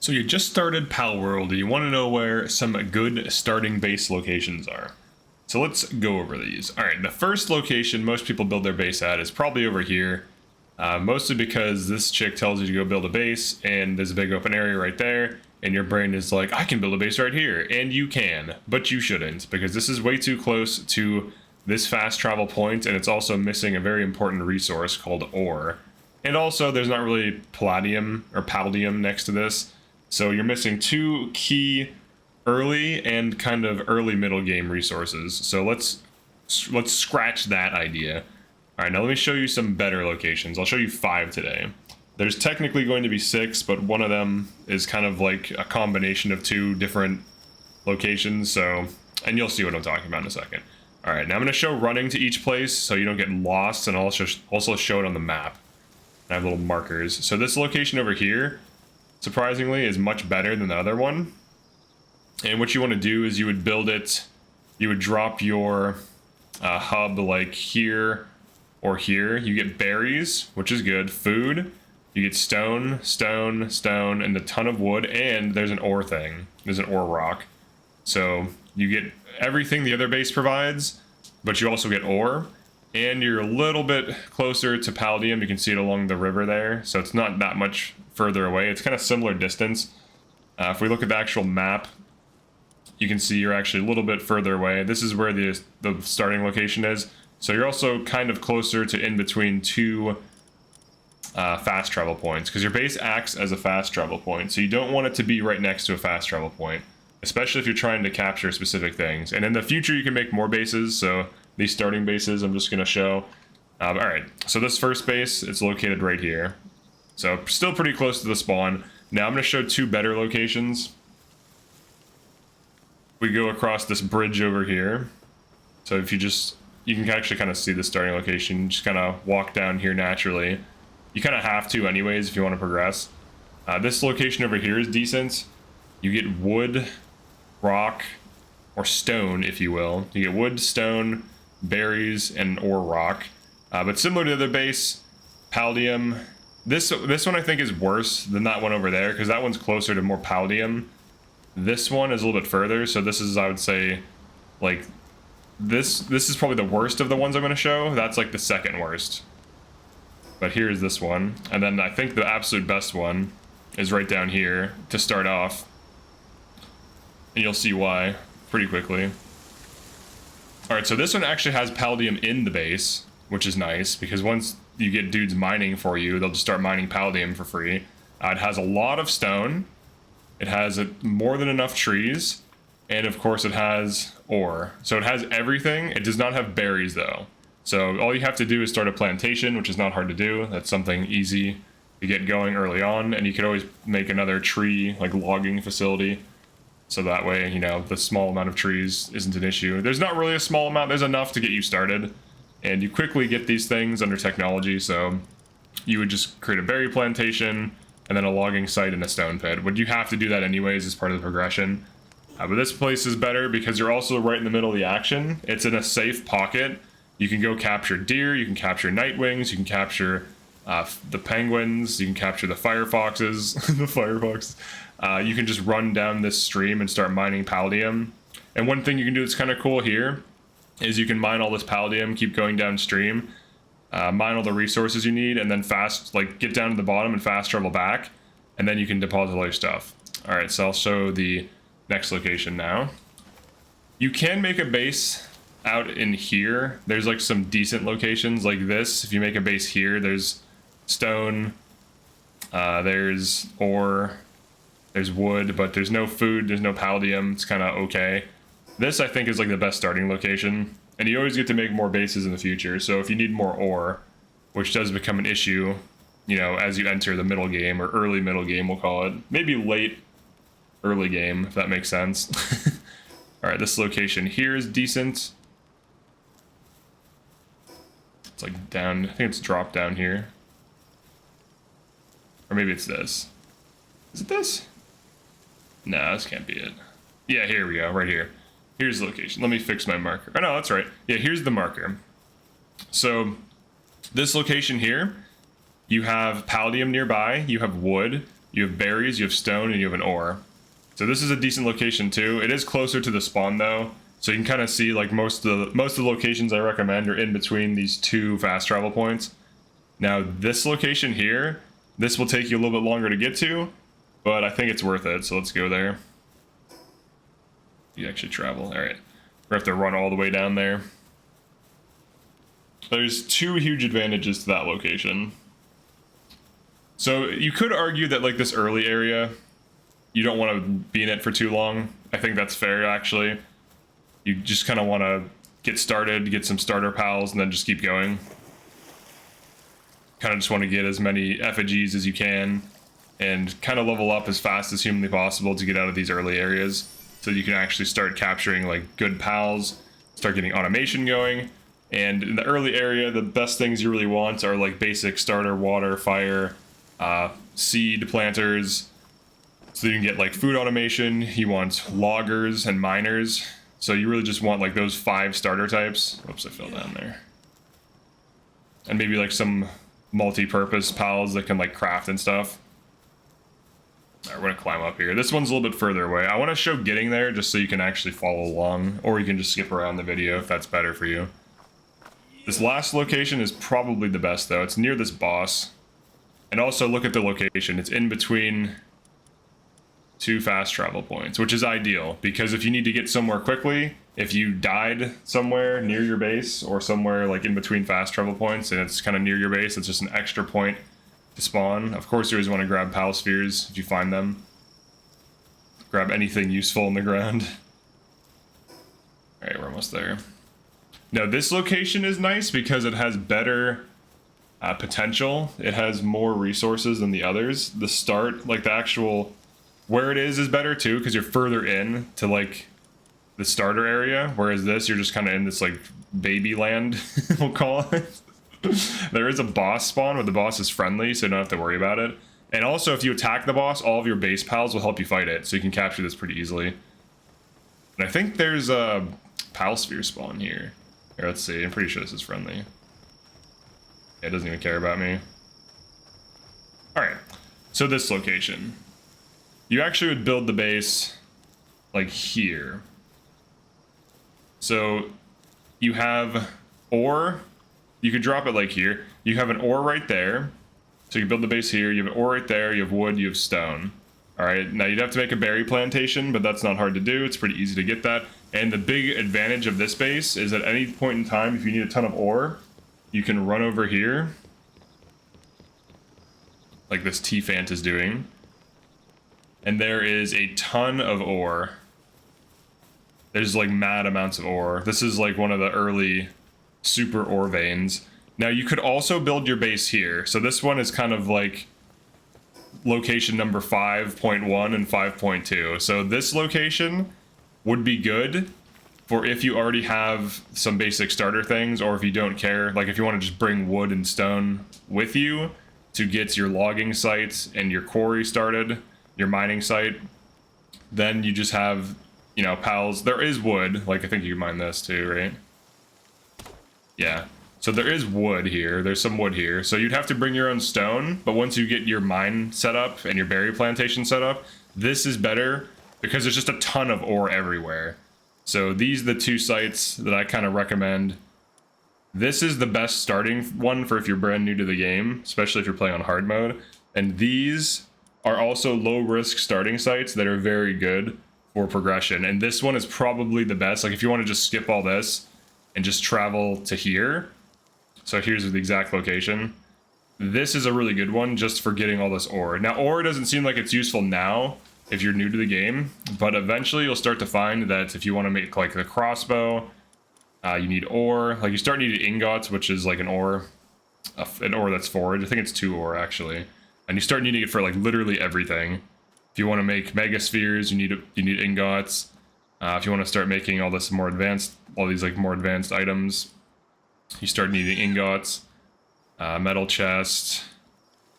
So you just started Palworld and you want to know where some good starting base locations are. So let's go over these. Alright, the first location most people build their base at is probably over here. Mostly because this chick tells you to go build a base and there's a big open area right there. And your brain is like, I can build a base right here. And you can, but you shouldn't, because this is way too close to this fast travel point, and it's also missing a very important resource called ore. And also, there's not really palladium or paldium next to this. So you're missing two key early and kind of early middle game resources. So let's scratch that idea. All right, now let me show you some better locations. I'll show you 5 today. There's technically going to be 6, but one of them is kind of like a combination of 2 different locations. So, and you'll see what I'm talking about in a second. All right, now I'm going to show running to each place so you don't get lost, and I'll also show it on the map. I have little markers. So this location over here, surprisingly, is much better than the other one. And what you want to do is you would build it, you would drop your hub like here or here. You get berries, which is good, food, you get stone, and a ton of wood, and there's an ore thing. There's an ore rock. So you get everything the other base provides, but you also get ore, and you're a little bit closer to palladium. You can see it along the river there, so it's not that much further away. It's kind of similar distance. If we look at the actual map, you can see you're actually a little bit further away. This is where the starting location is. So you're also kind of closer to in between 2 fast travel points, because your base acts as a fast travel point. So you don't want it to be right next to a fast travel point, especially if you're trying to capture specific things. And in the future, you can make more bases. So these starting bases, I'm just going to show. All right, so this first base, it's located right here. So still pretty close to the spawn. Now I'm going to show 2 better locations. We go across this bridge over here. So if you can actually kind of see the starting location. Just kind of walk down here naturally. You kind of have to anyways if you want to progress. This location over here is decent. You get wood, rock, or stone, if you will. You get wood, stone, berries, and ore rock. But similar to the other base, palladium. This one I think is worse than that one over there, because that one's closer to more palladium. This one is a little bit further, so this is, I would say, like, this is probably the worst of the ones I'm going to show. That's like the second worst. But here's this one. And then I think the absolute best one is right down here to start off. And you'll see why pretty quickly. Alright, so this one actually has palladium in the base, which is nice, because once you get dudes mining for you, they'll just start mining palladium for free. It has a lot of stone. It has more than enough trees. And of course it has ore. So it has everything. It does not have berries though. So all you have to do is start a plantation, which is not hard to do. That's something easy to get going early on. And you could always make another tree, like logging facility. So that way, you know, the small amount of trees isn't an issue. There's not really a small amount. There's enough to get you started. And you quickly get these things under technology. So you would just create a berry plantation and then a logging site and a stone pit. But you have to do that anyways as part of the progression. But this place is better because you're also right in the middle of the action. It's in a safe pocket. You can go capture deer, you can capture night wings, you can capture the penguins, you can capture the firefoxes, the firefox. You can just run down this stream and start mining palladium. And one thing you can do that's kind of cool here is you can mine all this palladium, keep going downstream, mine all the resources you need, and then get down to the bottom and fast travel back, and then you can deposit all your stuff. All right, so I'll show the next location now. You can make a base out in here. There's like some decent locations like this. If you make a base here, there's stone, there's ore, there's wood, but there's no food, there's no palladium. It's kind of okay. This I think is like the best starting location, and you always get to make more bases in the future. So if you need more ore, which does become an issue, you know, as you enter the middle game, or early middle game we'll call it, maybe late early game, if that makes sense. All right, this location here is decent. It's like down, I think it's dropped down here. Or maybe it's this. Is it this? No, this can't be it. Yeah, here we go, right here. Here's the location. Let me fix my marker. Oh no, that's right. Yeah, here's the marker. So this location here, you have palladium nearby, you have wood, you have berries, you have stone, and you have an ore. So this is a decent location too. It is closer to the spawn though, so you can kind of see like most of the locations I recommend are in between these two fast travel points. Now this location here, this will take you a little bit longer to get to, but I think it's worth it. So let's go there. You actually travel. All right, we have to run all the way down there. There's two huge advantages to that location. So you could argue that like this early area, you don't want to be in it for too long. I think that's fair, actually. You just kind of want to get started, get some starter pals, and then just keep going. Kind of just want to get as many effigies as you can and kind of level up as fast as humanly possible to get out of these early areas so you can actually start capturing like good pals, start getting automation going. And in the early area, the best things you really want are like basic starter, water, fire, seed planters, so you can get like food automation. You want loggers and miners, so you really just want like those 5 starter types. Oops, I fell down there. And maybe like some multi-purpose pals that can like craft and stuff. All right, we're gonna climb up here. This one's a little bit further away. I want to show getting there just so you can actually follow along, or you can just skip around the video if that's better for you. This last location is probably the best though. It's near this boss. And also look at the location. It's in between 2 fast travel points, which is ideal because if you need to get somewhere quickly, if you died somewhere near your base or somewhere like in between fast travel points and it's kind of near your base, it's just an extra point to spawn. Of course, you always want to grab pal spheres if you find them. Grab anything useful in the ground. All right, we're almost there. Now this location is nice because it has better potential. It has more resources than the others. The start, like the actual where it is better too because you're further in to like the starter area, whereas this you're just kind of in this like baby land we'll call it. There is a boss spawn, but the boss is friendly, so you don't have to worry about it. And also if you attack the boss, all of your base pals will help you fight it, so you can capture this pretty easily. And I think there's a pal sphere spawn here. Here, let's see. I'm pretty sure this is friendly. It doesn't even care about me. Alright, so this location. You actually would build the base like here. So you have ore. You could drop it like here. You have an ore right there. So you build the base here. You have an ore right there. You have wood. You have stone. Alright, now you'd have to make a berry plantation, but that's not hard to do. It's pretty easy to get that. And the big advantage of this base is at any point in time, if you need a ton of ore, you can run over here, like this T-Fant is doing, and there is a ton of ore. There's like mad amounts of ore. This is like one of the early super ore veins. Now you could also build your base here. So this one is kind of like location number 5.1 and 5.2. So this location would be good for if you already have some basic starter things, or if you don't care, like if you want to just bring wood and stone with you to get your logging sites and your quarry started, your mining site, then you just have, you know, pals. There is wood, like I think you can mine this too, right? Yeah, so there is wood here, there's some wood here, so you'd have to bring your own stone, but once you get your mine set up and your berry plantation set up, this is better because there's just a ton of ore everywhere. So these are the 2 sites that I kind of recommend. This is the best starting one for if you're brand new to the game, especially if you're playing on hard mode. And these are also low risk starting sites that are very good for progression. And this one is probably the best. Like if you want to just skip all this and just travel to here. So here's the exact location. This is a really good one just for getting all this ore. Now ore doesn't seem like it's useful now if you're new to the game, but eventually you'll start to find that if you want to make like the crossbow, you need ore. Like you start needing ingots, which is like an ore that's forged. I think it's 2 ore actually, and you start needing it for like literally everything. If you want to make mega spheres, you need ingots. If you want to start making all these more advanced items, you start needing ingots, metal chest,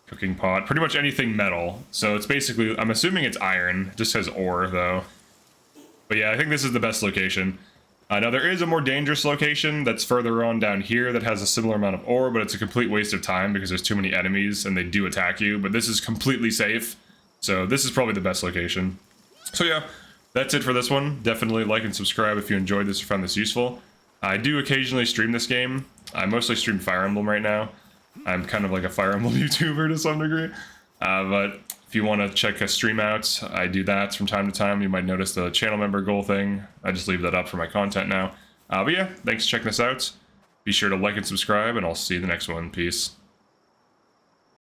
cooking pot, pretty much anything metal. So it's basically, I'm assuming it's iron. It just says ore though. But yeah, I think this is the best location. Now there is a more dangerous location that's further on down here that has a similar amount of ore, but it's a complete waste of time because there's too many enemies and they do attack you. But this is completely safe. So this is probably the best location. So yeah, that's it for this one. Definitely like and subscribe if you enjoyed this or found this useful. I do occasionally stream this game. I mostly stream Fire Emblem right now. I'm kind of like a Fire Emblem YouTuber to some degree. But if you want to check a stream out, I do that from time to time. You might notice the channel member goal thing. I just leave that up for my content now. But yeah, thanks for checking this out. Be sure to like and subscribe, and I'll see you in the next one. Peace.